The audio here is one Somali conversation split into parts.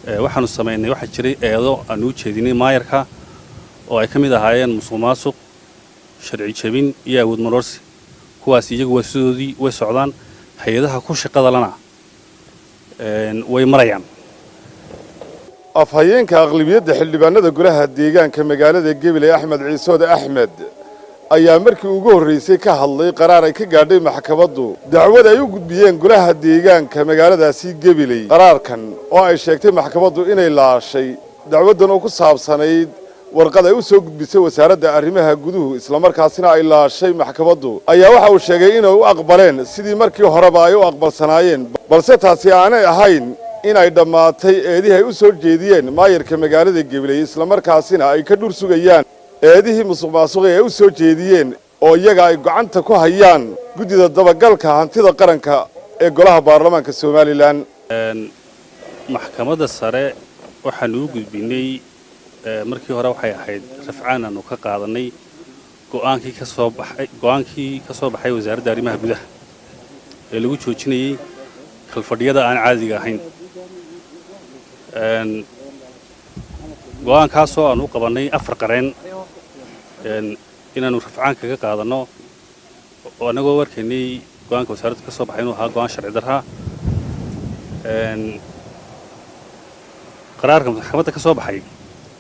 waxaanu sameynay waxa jiray eedo aan u jeedinay maayarka oo ay kamid ahaayeen musuqmaasuq sharci jabin iyo awood maroorsi kuwaas iyagu waa sidoodii way socdaan hay'adaha ku shaqada lana way marayaan afhayeenka aqlabiyadda xildhibaanada golaha deegaanka magaalada Gabiley Axmed Ciisood Axmed ayaa markii ugu horeysay ka hadlay qaraar ay ka gaadhay maxkamaddu dacwad ay u gudbiyeen golaha deegaanka magaaladaasi Gabiley qaraarkan oo ay sheegtay maxkamaddu inay laashay dacwadan oo ku saabsanayd warqad ay u soo gudbisay wasaaradda arrimaha guduhu isla markaasina ay laashay maxkamaddu ayaa waxa uu sheegay inay u aqbaleen sidii markii horeba ay u aqbalsanaayeen balse taasi aanay ahayn in ay dhamaatay eedihii ay u soo jeediyeen maayarka magaalada Gabiley isla markaasina ay ka dhur sugayaan eedihii musuqmaasuq ee u soo jeediyeen oo iyaga ay gacanta ku hayaan gudida dabagalka hantida qaranka ee golaha baarlamaanka Soomaaliland maxkamadda sare waxaan u gudbinay markii hore waxay ahayd rafcaan aanu ka qaadanay go'aankii ka soo baxay wasaaradda arrimaha gudaha ee lagu joojinayay kalfadhiyada aan caadiga ahayn go'aankaasoo aan u qabanay 4 qareen inaanu rafcaan kaga qaadano oo anagoo warkaynay go'aanka wasaaradda ka soo baxay inuu ahaa go'aan sharci darra qaraarka maxkamadda ka soo baxay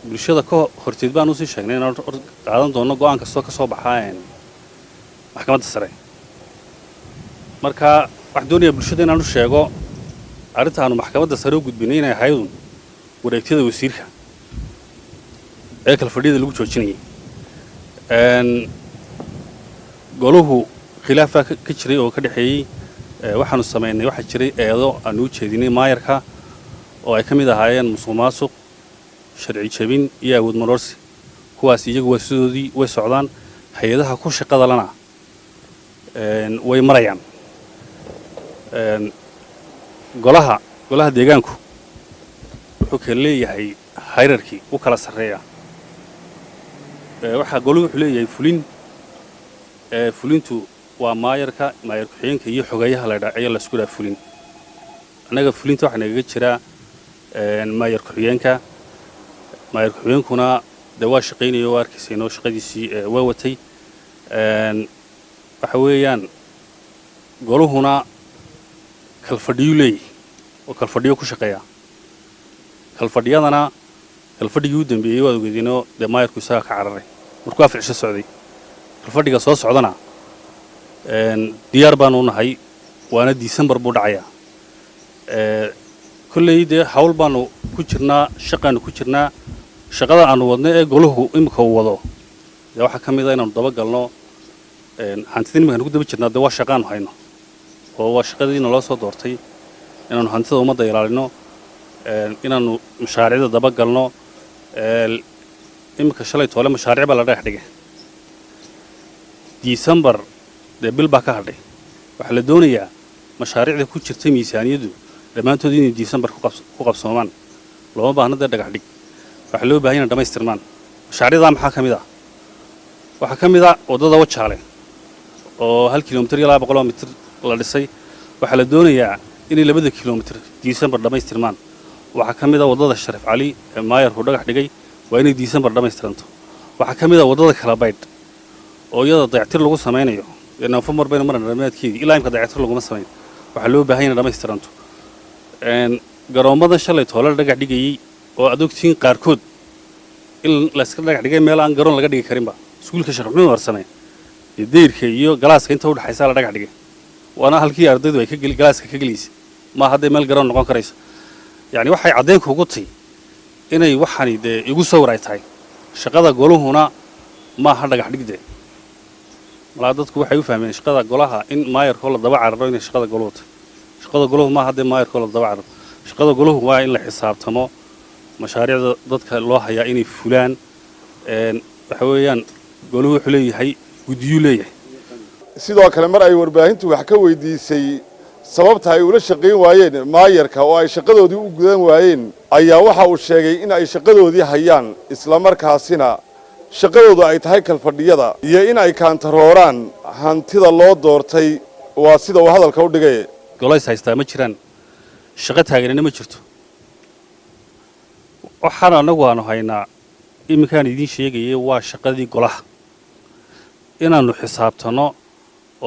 bulshada ka horteed baan u sii sheegnay inaan qaadan doono go'aan kastoo ka soo baxaa maxkamadda sare marka wax doonaya bulshada inaan u sheego arrinta aanu maxkamadda sare u gudbinay inay ahayd wareegtada wasiirka ee kalfadhiyada lagu joojinayay goluhu khilaaf ka jiray oo ka dhaxeeyay waxaanu sameynay waxa jiray eedo aan u jeedinay maayarka oo ay kamid ahaayeen musuqmaasuq sharci jabin iyo awood maroorsi kuwaas iyagu waa sidoodii way socdaan hay'adaha ku shaqada lana way marayaan golaha deegaanku wuxuu ka leeyahay hierarchy u kala sareeya waxa goluhu wuxuu leeyahay fulintu waa maayar ku-xigeenka iyo xogayaha la dhaacay la isku dhaaf fulin anaga fulinta waxa naga jira maayar ku-xigeenkuna waa shaqeynayo arkiisayno shaqadiisii waa watay waxa weeyaan goluhuna kalfadhiyo leeyahay oo kalfadhiyo ku shaqeeya kalfadhiyadana kalfadhigii u dambeeyay waa ogeedino maayarku isaga ka cararay markuu afcisho socday kalfadhiga soo socdana diyaar baanu nahay waana December buu dhacayaa kulley hawl baanu ku jirnaa shaqaanu ku jirnaa shaqada aanu wadno ee goluhu imika uu wado waxa kamid ah inaanu daba galno hantidin imika ku daba jirnaa waa shaqaanu hayno oo waa shaqadiina loo soo doortay inaanu hantida ummadda ilaalino inaanu mashaariicda daba galno imika shalay toole mashaariic baa la dhagax dhigay December bil baa ka hadhay waxa la doonayaa mashaariicda ku jirta miisaaniyadu dhammaantood inay December ku qabsoomaan loo baahna dhagax dhig waxa loo baahan yahay dhamaystirmaan mashaariicda maxaa kamid ah waxa kamid ah wadada Wajaale oo 1 kiiloomitir iyo 200 mitir la dhisay waxa la doonayaa inay 2 kiiloomitir December dhamaystirmaan waxa kamid ah wadada Sharif Ali ee maayarku dhagax dhigay waa inay December dhamaystiranto waxa kamid ah wadada kala baydh oo iyada dayactir lagu sameeyo November bayna maran dhammaadkeedii ilaa imka dayactir lagu ma sameeyo waxa loo baahan yahay dhamaystiranto garoomada shalay toole dhagax dhigayay oo adogtiin qaarkood in la iska dhagax dhigay meel aan garoon laga dhigi karinba iskuulka Sheekh Maxamed Warsame deyrka iyo galaaska inta u dhaxaysa la dhagax dhigay waana halkii ardaydu ay ka gal galaaska ka galisay ma hadda meel garoon noqon karayso yani waxay cadeen kugu tay inay waxani igu soo waray tahay shaqada goluhuna ma ha dhagax dhigde wala dadku waxay u fahmeen shaqada golaha in maayarka la daba cararo in shaqada goluhu shaqada goluhu ma hadda maayarka la daba cararo shaqada goluhu waa in la xisaabtamo mashaariicda dadka loo hayaa inay fulaan waxa weeyaan goluhu wuxuu leeyahay gudiyo leeyahay sidoo kale mar ay warbaahintu wax ka weydiisay sababta ay ula shaqeyn waayeen maayarka oo ay shaqadoodii u gudan waayeen ayaa waxa uu sheegay in ay shaqadoodii hayaan isla markaasina shaqadoodu ay tahay kalfadhiyada iyo in ay kaantarooraan hantida loo doortay waa sida uu hadalka u dhigay golays haystaa ma jiraan shaqo taageerina ma jirto waxaan anagu aanu haynaa iminkaan idiin sheegayay waa shaqadii golaha inaannu xisaabtanno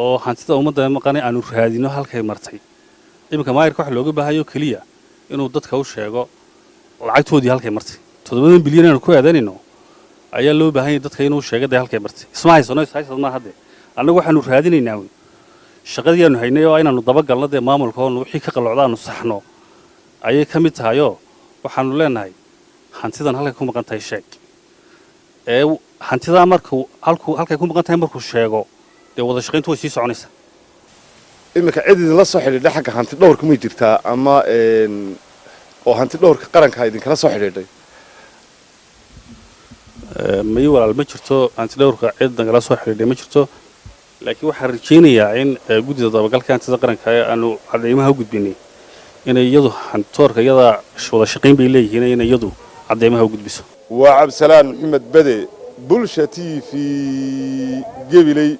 oo hantida ummadda maqanay aanu raadino halkay martay iminka maayirka waxa looga baahayo keliya inuu dadka u sheego lacagtoodii halkay martay 7 bilyan aanu ku aadanayno ayaa loo baahan yahay dadka inuu sheego day halkay martay isma haysano haysad ma hadde annagu waxaanu raadinaynaa shaqadii aanu haynay oo inaannu dabagalno dee maamulka oo wixii ka qalocdaanu saxno ayay ka mid tahay oo waxaanu leenahay hantidan halkay ku maqan tahay sheeg hantidaa markuu halkay ku maqan tahay markuu sheego dee wada shaqayntu way sii soconaysaa iminka cid idinla soo xidhiidhay xagga hanti dhowrka may jirtaa ama oo hanti dhowrka qaranka idinkala soo xidhiidhay may walaal ma jirto hanti dhowrka cid nagala soo xidhiidhay ma jirto laakiin waxaan rajaynayaa in guddida dabagalka hantida qaranka aanu cadeymaha u gudbinay inay iyadu hantoorka iyada wada shaqayn bay leeyihiin inay iyadu cadeymaha u gudbiso waa cabdisalaan maxamed bade bulsha TV gabiley